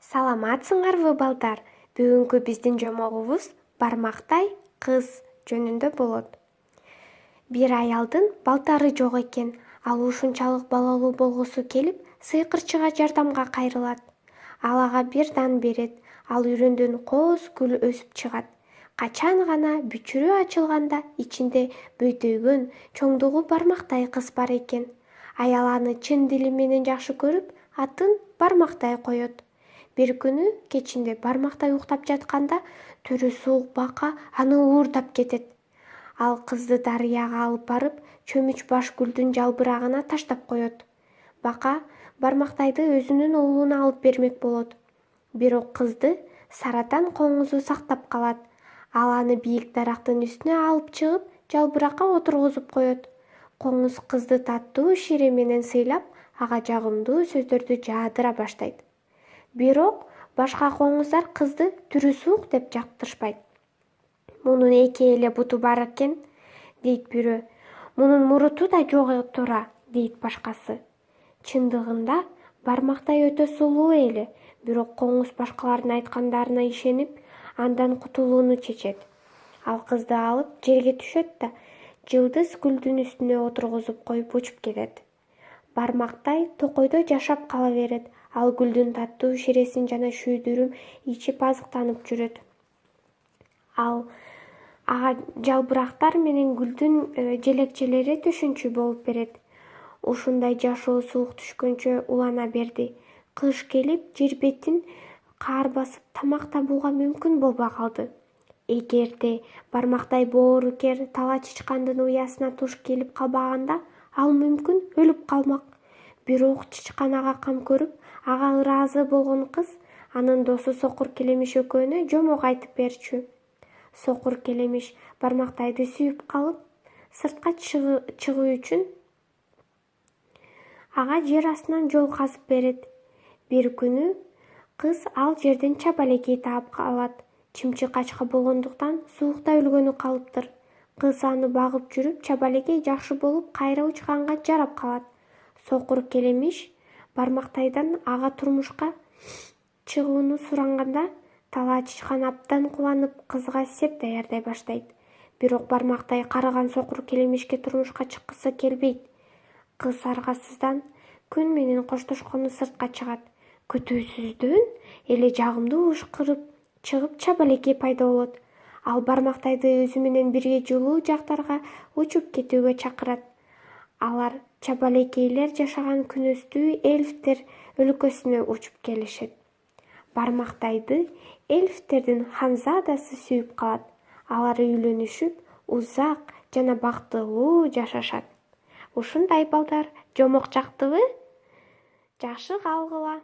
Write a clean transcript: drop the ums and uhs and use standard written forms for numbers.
Саламатсыңарбы балдар? Бүгүнкү биздин жомогубуз бармактай кыз жөнүндө болот. Бир аялдын балтары жок экен. Ал ушунчалык балалуу болгусу келип, сыйкырчыга жардамга кайрылат. Ал ага бир дан берет. Ал үрөндөн кооз гүл өсүп чыгат. Качан гана бүчүрө ачылганда ичинде бөйтөйгөн, чоңдугу бармактай кыз бар экен. Аял аны чын дили менен жакшы көрүп, атын Бармактай коет. Бир күнү кечинде Бармактай уктап жатканда түрү суук бака аны уурдап кетет. Ал кызды дарыяга алып барып, чөмүч баш гүлдүн жалбырагына таштап коет. Бака Бармактайды өзүнүн уулуна алып бермек болот. Бирок кызды саратан коңузу сактап калат. Ал аны бийик дарактын үстүнө алып чыгып, жалбыракка отургузуп коет. Коңуз кызды таттуу шире менен сыйлап, ага жагымдуу сөздөрдү жаадыра баштайт. Бирок башка коңуздар кызды түрү суук деп жактырышпайт. Мунун эки эле буту бар экен, дейт бирөө. Мунун муруту да жок тура, дейт башкасы. Чындыгында Бармактай өтө сулуу эле, бирок коңуз башкалардын айткандарына ишенип, андан кутулууну чечет. Ал кызды алып жерге түшөт да, жылдыз гүлдүн үстүнө отургузуп коюп учуп кетет. Бармактай токойдо жашап кала берет. Ал гүлдүн таттуу ширесин жана шүйдүрүм ичип азыктанып жүрөт. Ал ага жалбырактар менен гүлдүн желекчелери түшүнчү болуп берет. Ушундай жашоо суук түшкөнчө улана берди. Кыш келип, жер бетин каар басып тамак табууга мүмкүн болбой калды. Эгерде Бармактай боорукер тала чычкандын уясына туш келип калбаганда, ал мүмкүн өлүп калмак. Бирок чычкан ага кам көрүп, ага ыраазы болгон кыз анын досу Сокур Келемиш экөөнө жомок айтып берчү. Сокур Келемиш Бармактайды сүйүп калып, сыртка чыгуу үчүн ага жер астынан жол казып берет. Бир күнү кыз ал жерден чабалекей таап алат. Чымчык ачка болгондуктан суукта өлгөнү калыптыр. Кыз аны багып жүрүп, чабалекей жакшы болуп, кайра учканга жарап калат. Сокур Келемиш Бармактайдан ага турмушка чыгууну суранганда, тала чычкан абдан кубанып, кызга сеп даярдай баштайт. Бирок Бармактай карыган Сокур Келемишке турмушка чыккысы келбейт. Кыз аргасыздан күн менен коштошкону сыртка чыгат. Күтүүсүздөн эле жагымдуу ышкырып чыгып, чабалекей пайда болот. Ал Бармактайды өзү менен бирге жылуу жактарга учуп кетүүгө чакырат. Алар чабалекейлер жашаган күнөстүү эльфтер өлкөсүнө учуп келишет. Бармактайды эльфтердин ханзадасы сүйүп калат. Алар үйлөнүшүп, узак жана бактылуу жашашат. Ушундай балдар, жомок жактыбы? Жакшы калгыла.